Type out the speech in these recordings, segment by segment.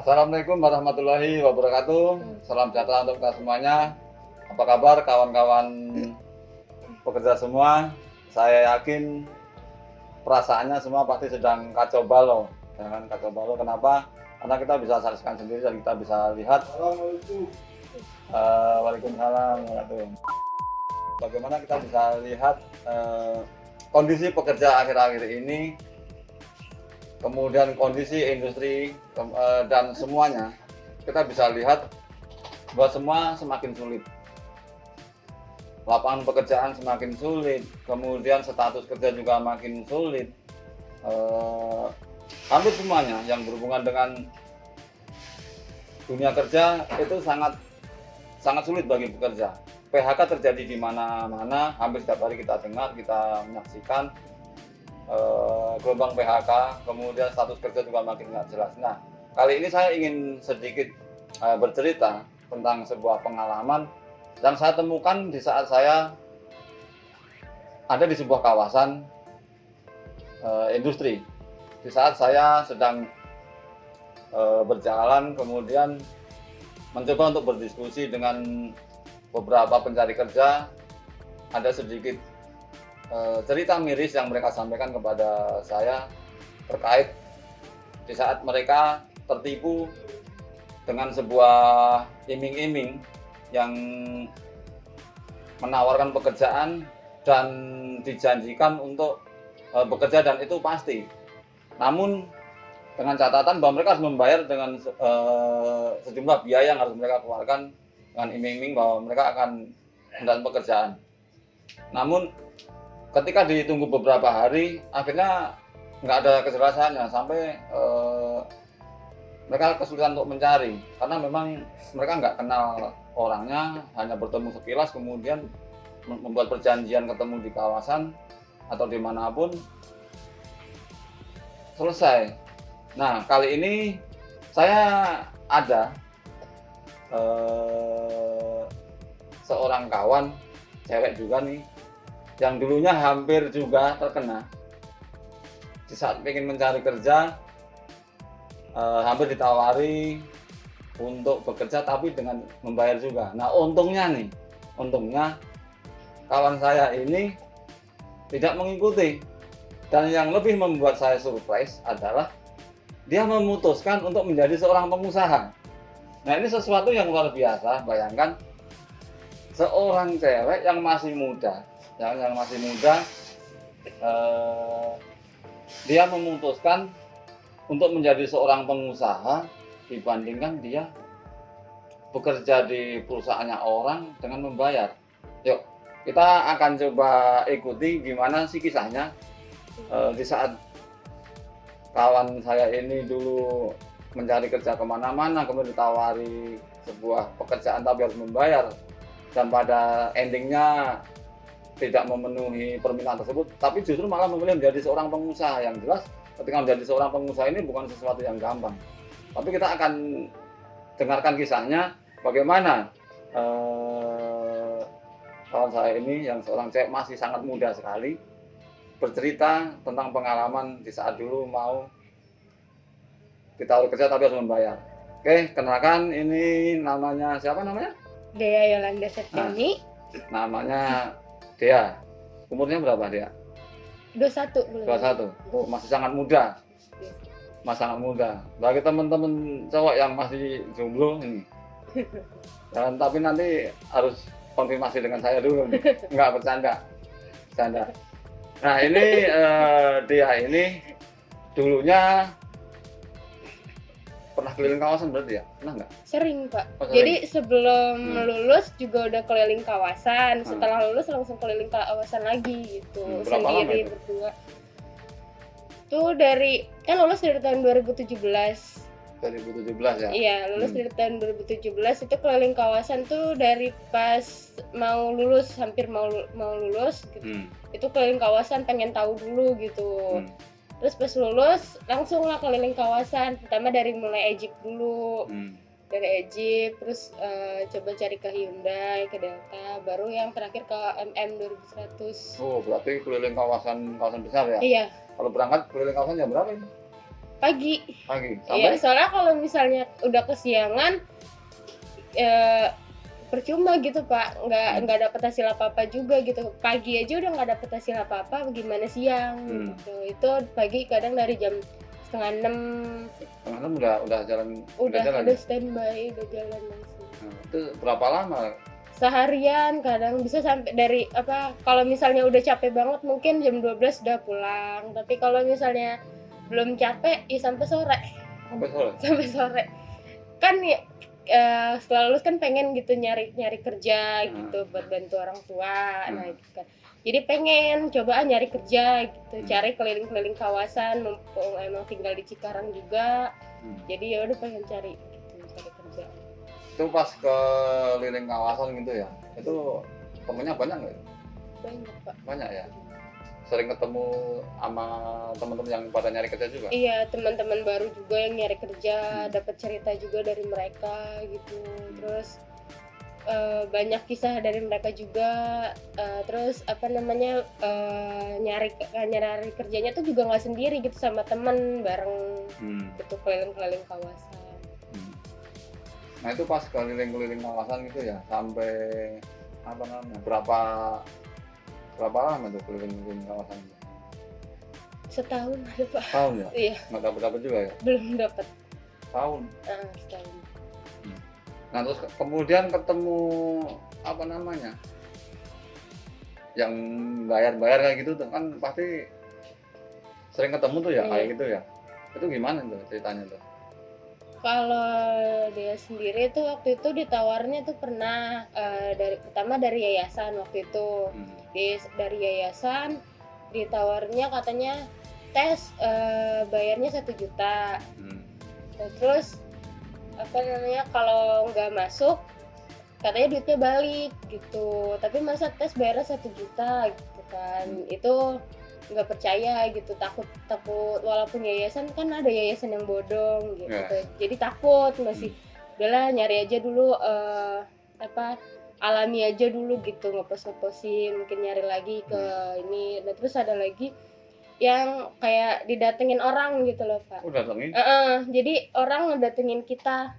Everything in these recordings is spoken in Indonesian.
Assalamualaikum warahmatullahi wabarakatuh. Salam sejahtera untuk kita semuanya. Apa kabar kawan-kawan pekerja semua? Saya yakin perasaannya semua pasti sedang kacau balau. Jangan kacau balau, kenapa? Karena kita bisa saksikan sendiri dan kita bisa lihat. Waalaikumsalam warahmatullahi. Bagaimana kita bisa lihat kondisi pekerja akhir-akhir ini, kemudian kondisi industri dan semuanya, kita bisa lihat bahwa semua semakin sulit. Lapangan pekerjaan semakin sulit, kemudian status kerja juga makin sulit. Hampir semuanya yang berhubungan dengan dunia kerja itu sangat sulit bagi pekerja. PHK terjadi di mana-mana, hampir setiap hari kita dengar, kita menyaksikan gelombang PHK, kemudian status kerja juga makin nggak jelas. Nah, kali ini saya ingin sedikit bercerita tentang sebuah pengalaman yang saya temukan di saat saya ada di sebuah kawasan industri. Di saat saya sedang berjalan, kemudian mencoba untuk berdiskusi dengan beberapa pencari kerja, ada sedikit cerita miris yang mereka sampaikan kepada saya terkait di saat mereka tertipu dengan sebuah iming-iming yang menawarkan pekerjaan dan dijanjikan untuk bekerja dan itu pasti. Namun dengan catatan bahwa mereka harus membayar dengan sejumlah biaya yang harus mereka keluarkan dengan iming-iming bahwa mereka akan mendapat pekerjaan. Namun ketika ditunggu beberapa hari, akhirnya nggak ada kejelasannya sampai mereka kesulitan untuk mencari karena memang mereka nggak kenal orangnya, hanya bertemu sekilas, kemudian membuat perjanjian ketemu di kawasan atau dimanapun, selesai. Nah, kali ini saya ada seorang kawan cewek juga nih, yang dulunya hampir juga terkena di saat ingin mencari kerja, hampir ditawari untuk bekerja tapi dengan membayar juga. Nah, untungnya kawan saya ini tidak mengikuti, dan yang lebih membuat saya surprise adalah dia memutuskan untuk menjadi seorang pengusaha. Nah, ini sesuatu yang luar biasa. Bayangkan seorang cewek yang masih muda, dia memutuskan untuk menjadi seorang pengusaha dibandingkan dia bekerja di perusahaannya orang dengan membayar. Yuk, kita akan coba ikuti gimana sih kisahnya di saat kawan saya ini dulu mencari kerja kemana-mana, kemudian ditawari sebuah pekerjaan tapi harus membayar, dan pada endingnya tidak memenuhi permintaan tersebut, tapi justru malah memilih menjadi seorang pengusaha. Yang jelas ketika menjadi seorang pengusaha ini bukan sesuatu yang gampang. Tapi kita akan dengarkan kisahnya bagaimana kawan saya ini yang seorang cewek masih sangat muda sekali bercerita tentang pengalaman di saat dulu mau ditawar kerja tapi harus membayar. Oke, kenalkan, ini namanya siapa namanya? Dea Yolanda Septiani. Namanya Dea. Umurnya berapa Dea? 21 belum. 21. Oh, masih sangat muda. Sangat muda. Bagi teman-teman cowok yang masih jomblo ini. Dan tapi nanti harus konfirmasi dengan saya dulu. Enggak, bercanda. Nah, ini Dea ini dulunya pernah keliling kawasan berarti ya? Pernah nggak? Sering, Pak. Oh, sering. Jadi sebelum lulus juga udah keliling kawasan. Setelah lulus langsung keliling kawasan lagi gitu. Berapa lama sendiri itu? berdua. Tuh kan lulus dari tahun 2017. 2017 ya? Iya, lulus dari tahun 2017. Itu keliling kawasan tuh dari pas mau lulus, hampir mau lulus gitu. Itu keliling kawasan, pengen tahu dulu gitu. Terus pas lulus langsung lah keliling kawasan, pertama dari mulai Egypt dulu, dari Egypt, terus coba cari ke Hyundai, ke Delta, baru yang terakhir ke MM 2100. Oh, berarti keliling kawasan besar ya? Iya. Kalau berangkat keliling kawasan jam berapa ini? Pagi. Pagi Iya, sampai soalnya kalau misalnya udah kesiangan eh, percuma gitu Pak, nggak dapet hasil apa-apa juga gitu. Pagi aja udah nggak dapet hasil apa-apa, bagaimana siang gitu. Itu pagi kadang dari jam 5:30 teman-teman udah jalan udah jalan udah ya? standby, udah jalan langsung. Nah, itu berapa lama? Seharian kadang bisa sampai dari kalau misalnya udah capek banget mungkin jam 12 udah pulang, tapi kalau misalnya belum capek ya sampai sore. Sampai sore? Sampai sore kan ya, setelah lulus kan pengen gitu nyari kerja gitu buat bantu orang tua. Nah gitu kan, jadi pengen coba nyari kerja gitu, cari keliling-keliling kawasan, mumpung emang tinggal di Cikarang juga. Jadi ya udah pengen cari kerja. Itu pas keliling kawasan gitu ya, itu temennya banyak nggak? Banyak Pak. Banyak ya? Sering ketemu sama teman-teman yang pada nyari kerja juga? Iya, teman-teman baru juga yang nyari kerja, dapat cerita juga dari mereka gitu. Terus banyak kisah dari mereka juga. Terus nyari kerjanya tuh juga nggak sendiri gitu, sama teman bareng gitu keliling-keliling kawasan. Nah itu pas keliling-keliling kawasan gitu ya, sampai berapa lama tuh keliling-keliling kawasan itu? Setahun ada Pak. Tahun ya? Iya. Nggak dapat juga ya? Belum dapat. Tahun. Setahun. Nah terus kemudian ketemu yang bayar kayak gitu tuh kan pasti sering ketemu tuh ya kayak gitu ya. Itu gimana tuh ceritanya tuh? Kalau dia sendiri tuh waktu itu ditawarnya tuh pernah pertama dari yayasan waktu itu. Dari yayasan ditawarnya katanya tes bayarnya 1 juta. Terus kalau nggak masuk katanya duitnya balik gitu, tapi masa tes bayarnya 1 juta gitu kan. Itu nggak percaya gitu, takut walaupun yayasan kan ada yayasan yang bodong gitu. Jadi takut masih udahlah nyari aja dulu alami aja dulu gitu, ngeposin mungkin nyari lagi ke ini. Dan terus ada lagi yang kayak didatengin orang gitu loh Pak. Datengin? Jadi orang ngedatengin kita,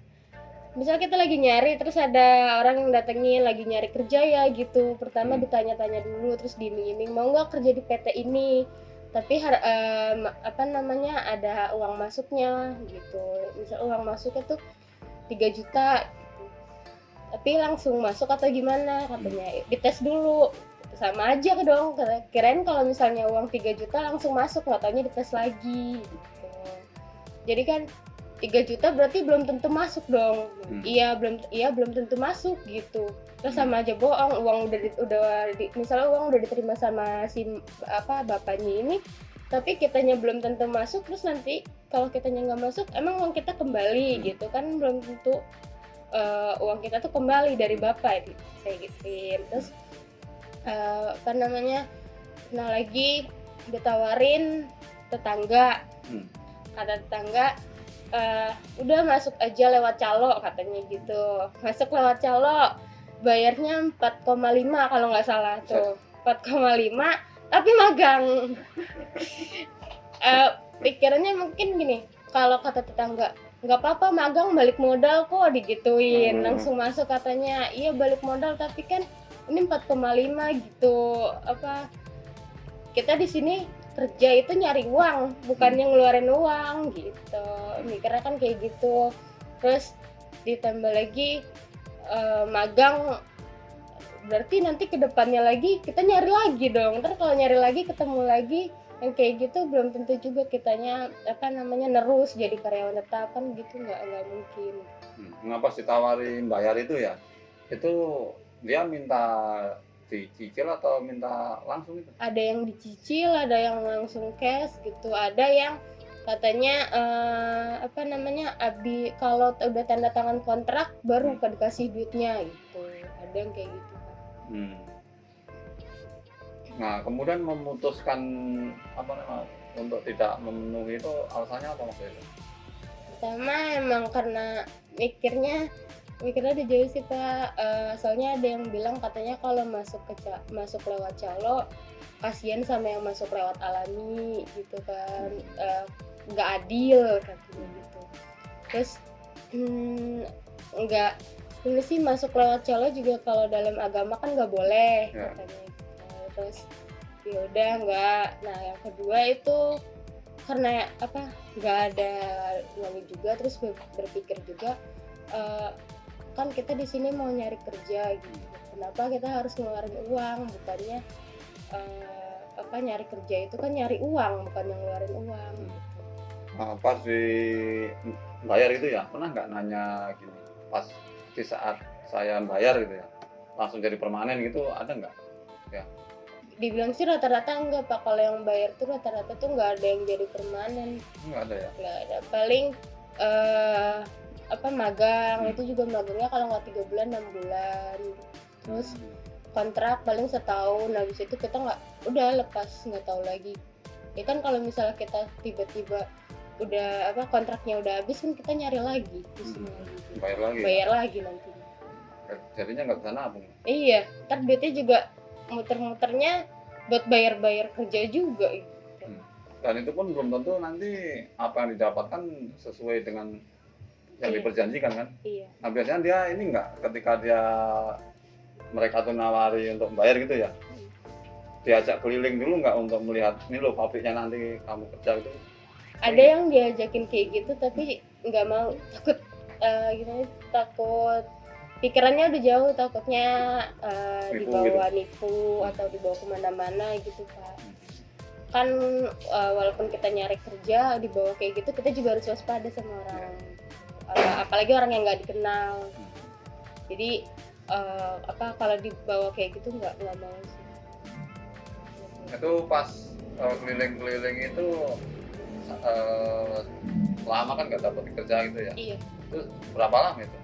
misal kita lagi nyari terus ada orang yang datengin lagi nyari kerja ya gitu. Pertama ditanya-tanya dulu, terus diiming-iming mau nggak kerja di PT ini, tapi ada uang masuknya gitu. Misal uang masuknya tuh 3 juta gitu. Tapi langsung masuk atau gimana katanya, dites dulu. Sama aja dong, kirain kalau misalnya uang 3 juta langsung masuk, nggak taunya dites lagi gitu. Jadi kan 3 juta berarti belum tentu masuk dong. Iya belum tentu masuk gitu. Terus sama aja bohong, misalnya uang udah diterima sama si bapaknya ini, tapi kitanya belum tentu masuk. Terus nanti kalau kitanya nggak masuk, emang uang kita kembali gitu kan, belum tentu uang kita tuh kembali dari bapak saya gituin. Terus nah lagi ditawarin tetangga, kata tetangga udah masuk aja lewat calo katanya gitu. Masuk lewat calo bayarnya 4,5 kalau nggak salah tuh, 4,5 tapi magang. Pikirannya mungkin gini, kalau kata tetangga nggak apa-apa magang, balik modal kok digituin. Langsung masuk katanya, iya balik modal tapi kan ini 4,5 gitu. Kita di sini kerja itu nyari uang, bukannya ngeluarin uang gitu. Mikirnya kan kayak gitu. Terus ditambah lagi magang, berarti nanti kedepannya lagi kita nyari lagi dong. Ntar kalau nyari lagi ketemu lagi yang kayak gitu, belum tentu juga kitanya nerus jadi karyawan tetap kan gitu, nggak mungkin. Ngapa sih tawarin bayar itu ya? Itu dia minta dicicil atau minta langsung itu? Ada yang dicicil, ada yang langsung cash gitu, ada yang katanya kalau udah tanda tangan kontrak baru dikasih duitnya gitu. Ada yang kayak gitu. Nah kemudian memutuskan untuk tidak memenuhi itu alasannya apa waktu itu? Pertama emang karena mikirnya udah jauh sih Pak. Soalnya ada yang bilang katanya kalau masuk lewat calo kasihan sama yang masuk lewat alami gitu kan. nggak adil katanya gitu. Terus nggak ini sih masuk lewat calo juga kalau dalam agama kan nggak boleh Ya. katanya gitu. Terus ya udah nggak. Nah yang kedua itu karena apa nggak ada uangnya juga, terus berpikir juga kan kita di sini mau nyari kerja gitu, kenapa kita harus ngeluarin uang, bukannya apa nyari kerja itu kan nyari uang bukan yang ngeluarin uang gitu. Pas di bayar itu ya, pernah nggak nanya gini, pas di saat saya bayar gitu ya, langsung jadi permanen gitu, ada nggak? Dibilang sih rata-rata enggak Pak, kalau yang bayar tuh rata-rata tuh nggak ada yang jadi permanen, Nggak ada ya? nggak ada. Paling apa magang itu juga magangnya kalau nggak 3 bulan 6 bulan, terus kontrak paling setahun, habis itu kita udah lepas nggak tahu lagi. Ya kan kalau misalnya kita tiba-tiba udah apa kontraknya udah habis kan kita nyari lagi, bayar lagi nantinya. Jadinya nggak bisa nabung. Iya, ntar duitnya juga muter-muternya buat bayar-bayar kerja juga. Dan itu pun belum tentu nanti apa yang didapatkan sesuai dengan yang diperjanjikan kan. Iya. Nah biasanya dia ini nggak, ketika mereka tuh nawari untuk bayar gitu ya, diajak keliling dulu nggak untuk melihat ini loh pabriknya nanti kamu kerja gitu? Ada yang diajakin kayak gitu tapi nggak mau, takut gimana, takut pikirannya udah jauh, takutnya dibawa nipu atau dibawa kemana-mana gitu Pak. Kan walaupun kita nyari kerja dibawa kayak gitu, kita juga harus waspada sama orang, apalagi orang yang nggak dikenal. Jadi apa kalau dibawa kayak gitu nggak mau sih. Itu pas keliling-keliling itu lama kan nggak dapat kerja gitu ya? Iya. Itu berapa lama itu?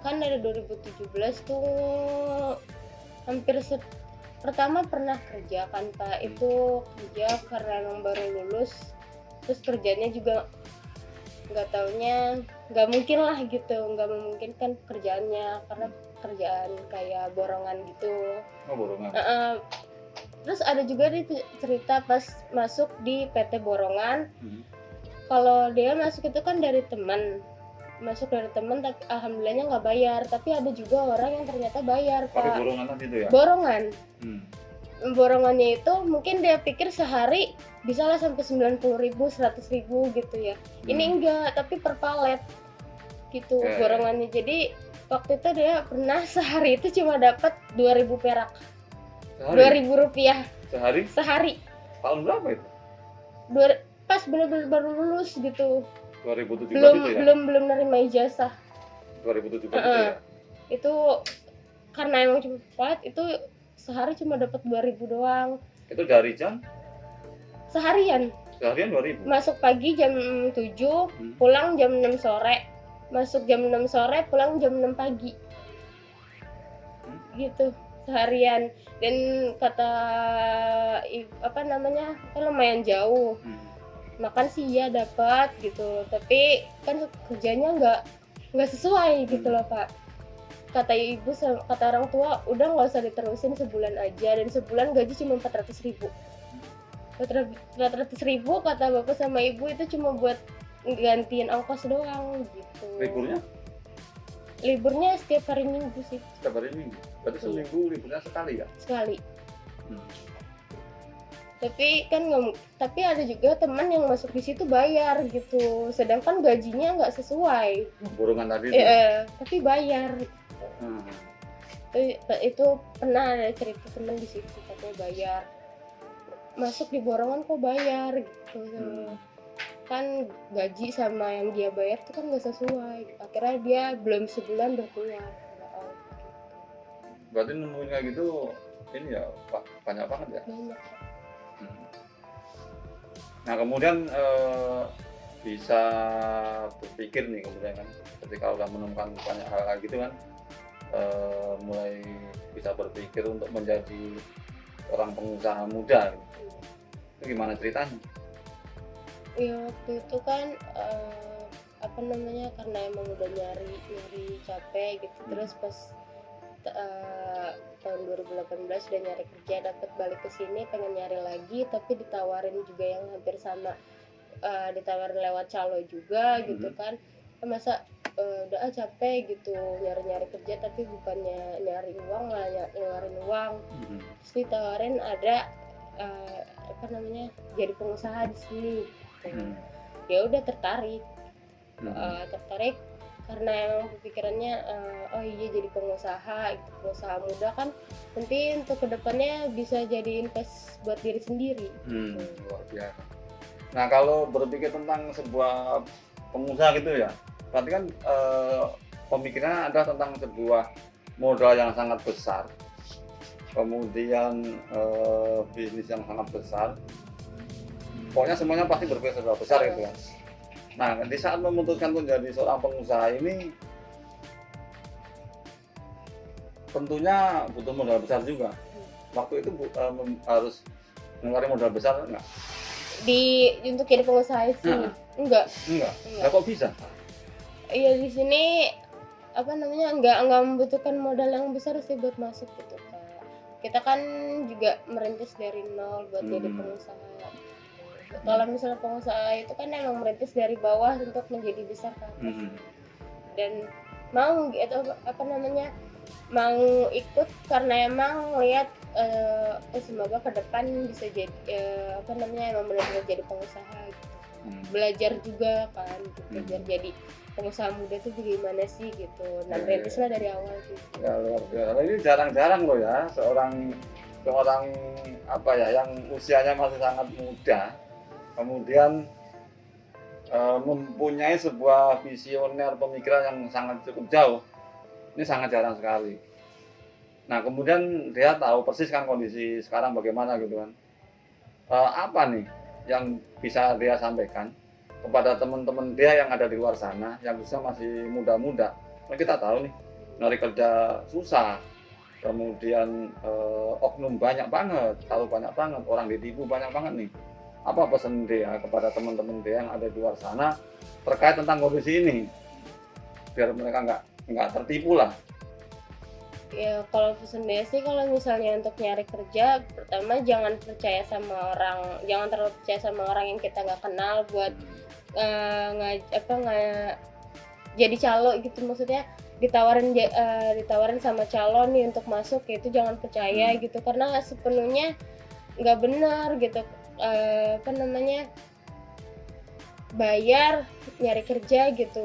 Kan dari 2017 tuh hampir pertama pernah kerja kan Pak, itu kerja karena emang baru lulus, terus kerjanya juga nggak taunya nggak mungkin lah gitu, nggak memungkinkan kerjaannya karena kerjaan kayak borongan gitu. Oh borongan. Terus ada juga nih cerita pas masuk di PT Borongan. Kalau dia masuk itu kan dari teman, tapi alhamdulillahnya nggak bayar. Tapi ada juga orang yang ternyata bayar Pak. Tapi borongan tadi itu ya? Borongan. Borongannya itu mungkin dia pikir sehari bisa lah sampai 90.000, 100.000 gitu ya. Ini enggak, tapi per palet gitu borongannya. Jadi waktu itu dia pernah sehari itu cuma dapat 2.000 perak. 2.000 rupiah sehari. Tahun berapa itu? Pas bener-bener baru lulus gitu. 2017 itu ya? Belum nerima ijazah. 2017 itu ya? Itu karena emang cuma cepat, itu sehari cuma dapat 2.000 doang. Itu dari jam? Seharian 2.000? Masuk pagi jam 7, pulang jam 6 sore. Masuk jam 6 sore, pulang jam 6 pagi. Gitu seharian. Dan kata apa namanya kan lumayan jauh, makan sih ya dapat gitu, tapi kan kerjanya nggak sesuai gitu loh Pak. Kata ibu, kata orang tua udah nggak usah diterusin, sebulan aja, dan sebulan gaji cuma 400.000. 400.000 kata bapak sama ibu itu cuma buat gantiin ongkos doang gitu. Liburnya setiap hari Minggu sih. Setiap hari Minggu? Berarti seminggu liburnya sekali ya? Sekali. Tapi ada juga teman yang masuk di situ bayar gitu, sedangkan gajinya nggak sesuai. Borongan tadi itu? Tapi bayar. Itu pernah ada cerita teman di situ katanya bayar. Masuk di borongan kok bayar gitu. Kan gaji sama yang dia bayar itu kan nggak sesuai, akhirnya dia belum sebulan udah keluar. Berarti nemuin kayak gitu ini ya Pak, banyak banget ya? Banyak. Nah kemudian bisa berpikir nih kemudian kan, ketika udah menemukan banyak hal gitu kan, mulai bisa berpikir untuk menjadi orang pengusaha muda gitu. Itu gimana ceritanya? Ya waktu itu kan apa namanya, karena emang udah nyari capek gitu, terus pas tahun 2018 udah nyari kerja, dapat balik ke sini pengen nyari lagi, tapi ditawarin juga yang hampir sama, ditawarin lewat calo juga gitu kan. Masa udah capek gitu nyari kerja, tapi bukannya nyari uang malah ngeluarin uang. Terus ditawarin ada jadi pengusaha di sini gitu. Ya udah tertarik karena emang pikirannya oh iya jadi pengusaha gitu, pengusaha muda kan nanti untuk kedepannya bisa jadi invest buat diri sendiri. Luar biasa. Nah kalau berpikir tentang sebuah pengusaha gitu ya, berarti kan pemikirannya ada tentang sebuah modal yang sangat besar, kemudian bisnis yang sangat besar, pokoknya semuanya pasti berpikir serba besar gitu ya. Nah di saat memutuskan menjadi seorang pengusaha ini tentunya butuh modal besar juga. Waktu itu harus mengeluarkan modal besar enggak? Untuk jadi pengusaha sih enggak. Kok bisa? Iya di sini enggak membutuhkan modal yang besar sih buat masuk gitu Kak. Kita kan juga merintis dari nol buat jadi pengusaha. Kalau misalnya pengusaha itu kan emang merintis dari bawah untuk menjadi besar kan. Dan mau gitu mau ikut karena emang lihat semoga ke depan bisa jadi emang benar-benar jadi pengusaha gitu. Belajar juga kan gitu, biar jadi pengusaha muda itu gimana sih gitu. Nah merintislah dari awal gitu. Ya luar biasa. Ini jarang-jarang loh ya seorang yang usianya masih sangat muda kemudian mempunyai sebuah visioner pemikiran yang sangat cukup jauh. Ini sangat jarang sekali. Nah kemudian dia tahu persis kan kondisi sekarang bagaimana gitu kan. Apa nih yang bisa dia sampaikan kepada teman-teman dia yang ada di luar sana yang bisa masih muda-muda. Nah, kita tahu nih nyari kerja susah, kemudian oknum banyak banget, orang ditipu banyak banget nih. Apa pesan dia kepada teman-teman dia yang ada di luar sana terkait tentang kondisi ini biar mereka nggak tertipu lah? Ya kalau pesan dia sih kalau misalnya untuk nyari kerja, pertama jangan terlalu percaya sama orang yang kita nggak kenal buat jadi calo gitu, maksudnya ditawarin sama calon nih untuk masuk, ya itu jangan percaya gitu karena sepenuhnya nggak benar gitu. Bayar nyari kerja gitu,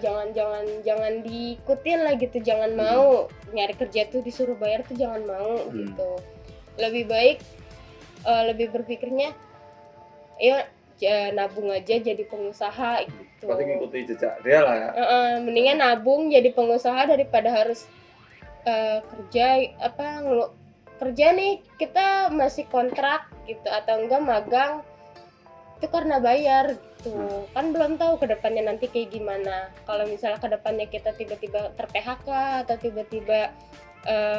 jangan diikutin lah gitu, jangan mau nyari kerja tuh disuruh bayar tuh jangan mau gitu. Lebih baik lebih berpikirnya ya nabung aja jadi pengusaha gitu. Berarti ngikuti jejak dia lah ya. Mendingan nabung jadi pengusaha daripada harus kerja nih kita masih kontrak gitu atau enggak magang itu karena bayar gitu. Kan belum tahu kedepannya nanti kayak gimana. Kalau misalnya kedepannya kita tiba-tiba ter-PHK atau tiba-tiba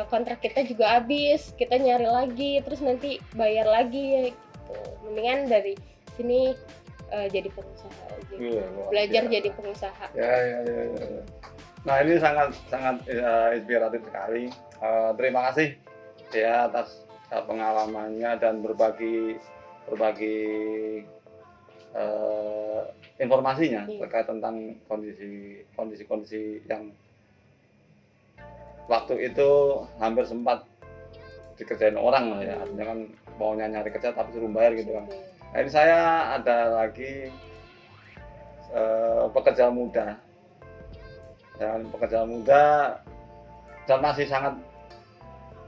kontrak kita juga habis, kita nyari lagi terus nanti bayar lagi gitu. Mendingan dari sini jadi pengusaha aja. Belajar jadi pengusaha. Ya. Nah ini sangat inspiratif sekali. Terima kasih ya atas pengalamannya dan berbagi informasinya terkait tentang kondisi yang waktu itu hampir sempat dikerjain orang lah ya, artinya kan maunya nyari kerja tapi suruh bayar gitu kan. Nah ini saya ada lagi pekerja muda dan masih sangat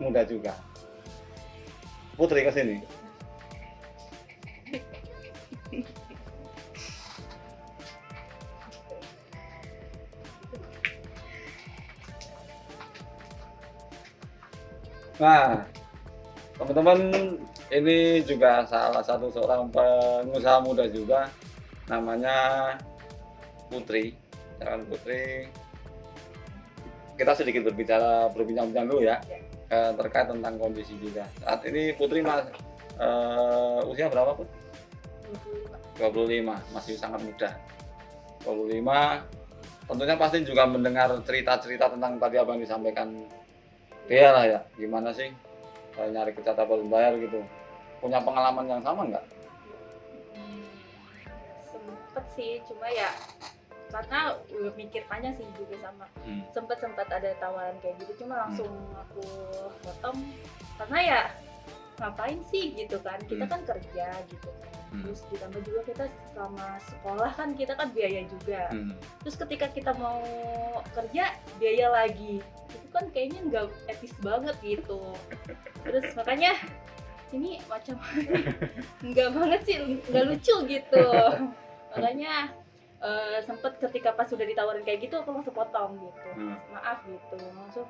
muda juga. Putri ke sini. Nah, teman-teman, ini juga salah satu seorang pengusaha muda juga, namanya Putri. Putri, kita sedikit berbincang-bincang dulu ya, terkait tentang kondisi juga. Saat ini Putri usia berapa Put? 25, masih sangat muda. 25, tentunya pasti juga mendengar cerita-cerita tentang tadi apa yang disampaikan Dia lah ya, gimana sih nyari kerja tanpa berbayar gitu? Punya pengalaman yang sama nggak? Sempet sih, cuma ya karena udah mikir panjang sih juga sama. Sempet ada tawaran kayak gitu, cuma langsung aku potong karena ya ngapain sih gitu kan, kita kan kerja gitu kan. Terus ditambah juga kita selama sekolah kan kita kan biaya juga. Terus ketika kita mau kerja biaya lagi, itu kan kayaknya nggak etis banget gitu. Terus makanya ini macam nggak banget sih, nggak lucu gitu. Makanya sempet ketika pas sudah ditawarin kayak gitu aku langsung potong gitu. Maaf gitu, langsung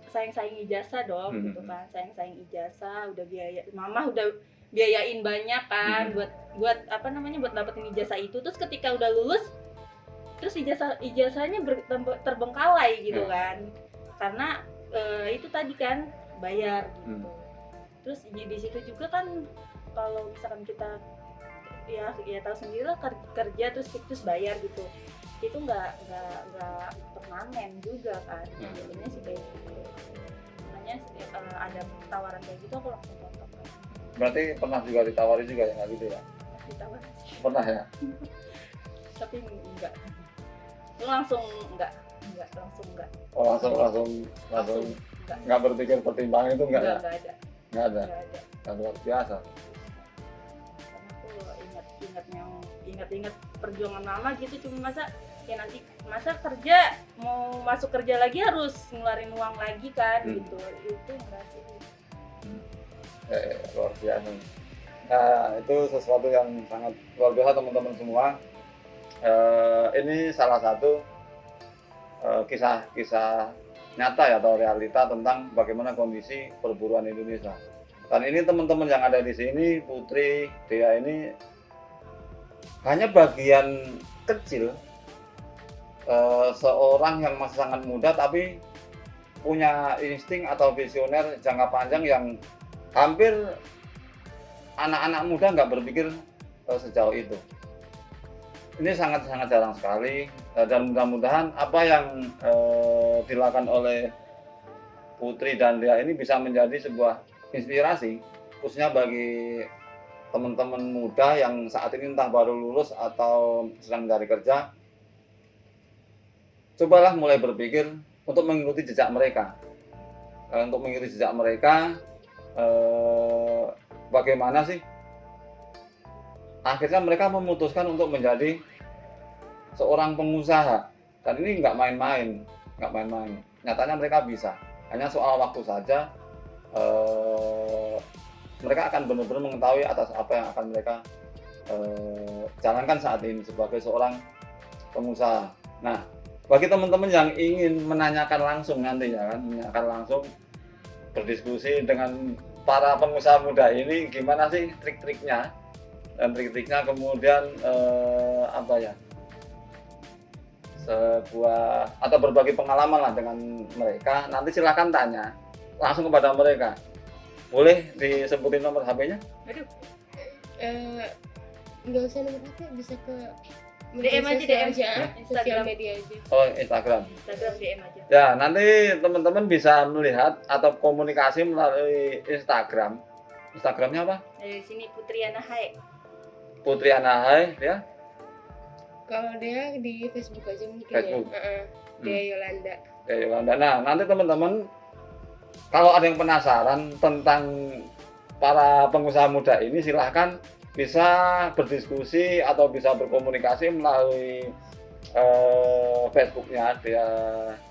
sayang ijazah dong gitu kan, sayang ijazah, udah biaya, mama udah biayain banyak kan buat buat dapetin ijazah itu. Terus ketika udah lulus, terus ijazahnya terbengkalai gitu kan, karena itu tadi kan bayar gitu. Terus di situ juga kan kalau misalkan kita ya tahu sendiri lah, kerja terus bayar gitu, itu nggak permanen juga kan, sebenarnya sih kayak gitu. Makanya ada tawaran kayak gitu aku langsung potong kan. Berarti pernah juga ditawari juga ya nggak gitu ya? Ditawarin sih. Pernah ya? Tapi enggak. Langsung enggak. Oh langsung nggak berpikir pertimbangan itu nggak ya? Nggak ada. Nggak luar biasa. Karena aku ingat perjuangan mama gitu, cuma masa kerja mau masuk kerja lagi harus ngeluarin uang lagi kan gitu, itu enggak sih. Luar biasa. Nah itu sesuatu yang sangat luar biasa teman-teman semua. Ini salah satu kisah nyata ya atau realita tentang bagaimana kondisi perburuan Indonesia. Dan ini teman-teman yang ada di sini, Putri, Dea ini hanya bagian kecil seorang yang masih sangat muda tapi punya insting atau visioner jangka panjang yang hampir anak-anak muda nggak berpikir sejauh itu. Ini sangat-sangat jarang sekali, dan mudah-mudahan apa yang dilakukan oleh Putri dan Dea ini bisa menjadi sebuah inspirasi khususnya bagi teman-teman muda yang saat ini entah baru lulus atau sedang mencari kerja. Cobalah mulai berpikir untuk mengikuti jejak mereka. Bagaimana sih akhirnya mereka memutuskan untuk menjadi seorang pengusaha, dan ini nggak main-main. Nyatanya mereka bisa, hanya soal waktu saja. Mereka akan benar-benar mengetahui atas apa yang akan mereka jalankan saat ini sebagai seorang pengusaha. Nah, bagi teman-teman yang ingin menanyakan langsung nantinya kan, menanyakan langsung, berdiskusi dengan para pengusaha muda ini gimana sih trik-triknya, kemudian sebuah atau berbagi pengalaman lah dengan mereka, nanti silakan tanya langsung kepada mereka. Boleh disebutin nomor HP-nya? Aduh. Nggak usah nomor HP, bisa ke DM aja, sosial media aja. Oh, Instagram DM aja. Ya, nanti teman-teman bisa melihat atau komunikasi melalui Instagram. Instagramnya apa? Dari sini Putriana Hai. Putriana Hai ya. Kalau dia di Facebook aja mungkin. Facebook. Ya. Dea Yolanda. Dea Yolanda. Nah, nanti teman-teman kalau ada yang penasaran tentang para pengusaha muda ini, silahkan bisa berdiskusi atau bisa berkomunikasi melalui Facebooknya Dea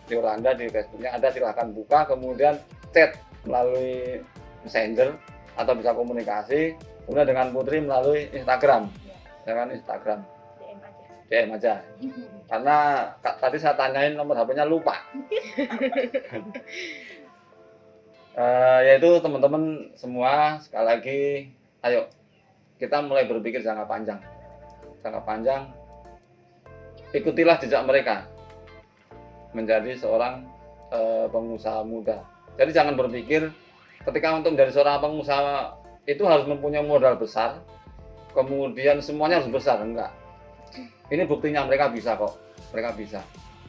Yolanda. Di Facebooknya ada, silahkan buka, kemudian chat melalui Messenger atau bisa komunikasi, kemudian dengan Putri melalui Instagram, DM aja. Karena tadi saya tanyain nomor HP-nya lupa. Yaitu teman-teman semua, sekali lagi ayo kita mulai berpikir jangka panjang, ikutilah jejak mereka menjadi seorang pengusaha muda. Jadi jangan berpikir ketika untuk menjadi seorang pengusaha itu harus mempunyai modal besar, kemudian semuanya harus besar, enggak. Ini buktinya mereka bisa kok,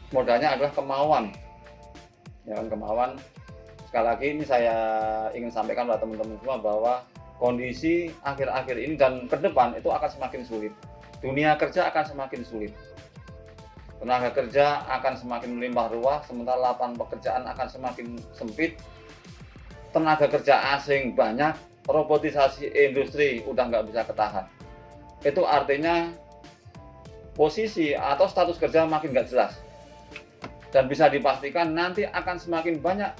modalnya adalah kemauan ya kan, kemauan. Sekali lagi ini saya ingin sampaikan pada teman-teman semua bahwa kondisi akhir-akhir ini dan ke depan itu akan semakin sulit. Dunia kerja akan semakin sulit. Tenaga kerja akan semakin melimpah ruah, sementara lapangan pekerjaan akan semakin sempit. Tenaga kerja asing banyak, robotisasi industri udah nggak bisa ketahan. Itu artinya posisi atau status kerja makin nggak jelas. Dan bisa dipastikan nanti akan semakin banyak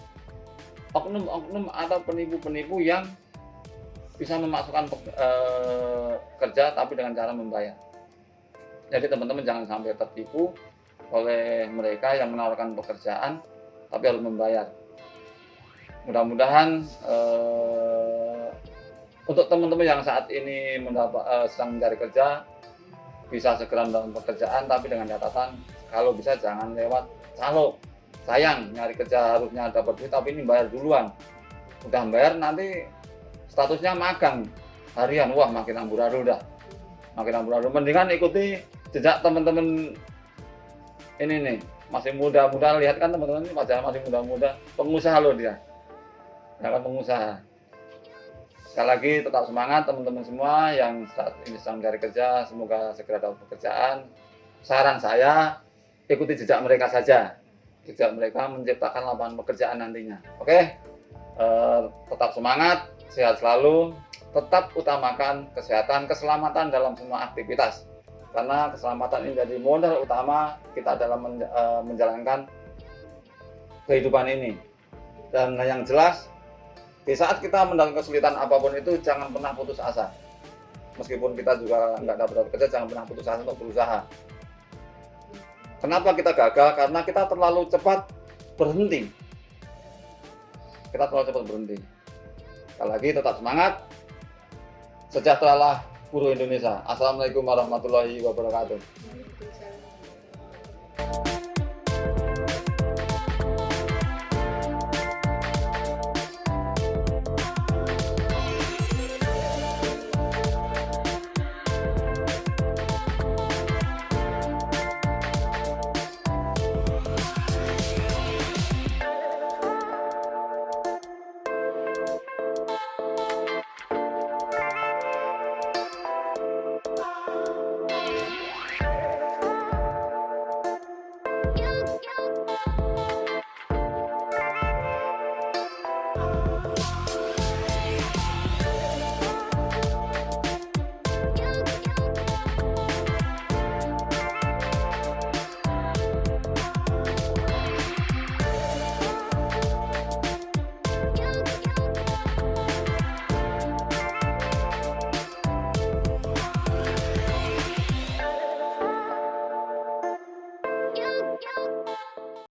oknum-oknum atau penipu-penipu yang bisa memasukkan kerja tapi dengan cara membayar. Jadi teman-teman jangan sampai tertipu oleh mereka yang menawarkan pekerjaan tapi harus membayar. Mudah-mudahan untuk teman-teman yang saat ini sedang mencari kerja bisa segera mendapatkan pekerjaan, tapi dengan catatan kalau bisa jangan lewat calo. Sayang, nyari kerja harusnya dapat duit tapi ini bayar duluan. Udah bayar nanti statusnya magang harian, wah makin amburadul dah. Makin amburadul. Mendingan ikuti jejak teman-teman ini nih, masih muda-muda, lihat kan teman-teman ini masih muda-muda, pengusaha loh dia. Ya kan, pengusaha. Sekali lagi tetap semangat teman-teman semua yang saat ini sedang mencari kerja, semoga segera dapat pekerjaan. Saran saya, ikuti jejak mereka saja. Jejak mereka menciptakan lapangan pekerjaan nantinya. Oke? Tetap semangat, sehat selalu, tetap utamakan kesehatan, keselamatan dalam semua aktivitas. Karena keselamatan ini jadi modal utama kita dalam menjalankan kehidupan ini. Dan yang jelas, di saat kita mendapatkan kesulitan apapun itu, jangan pernah putus asa. Meskipun kita juga nggak dapat kerja, jangan pernah putus asa untuk berusaha. Kenapa kita gagal? Karena kita terlalu cepat berhenti. Kita terlalu cepat berhenti. Sekali lagi tetap semangat. Sejahteralah buruh Indonesia. Assalamualaikum warahmatullahi wabarakatuh.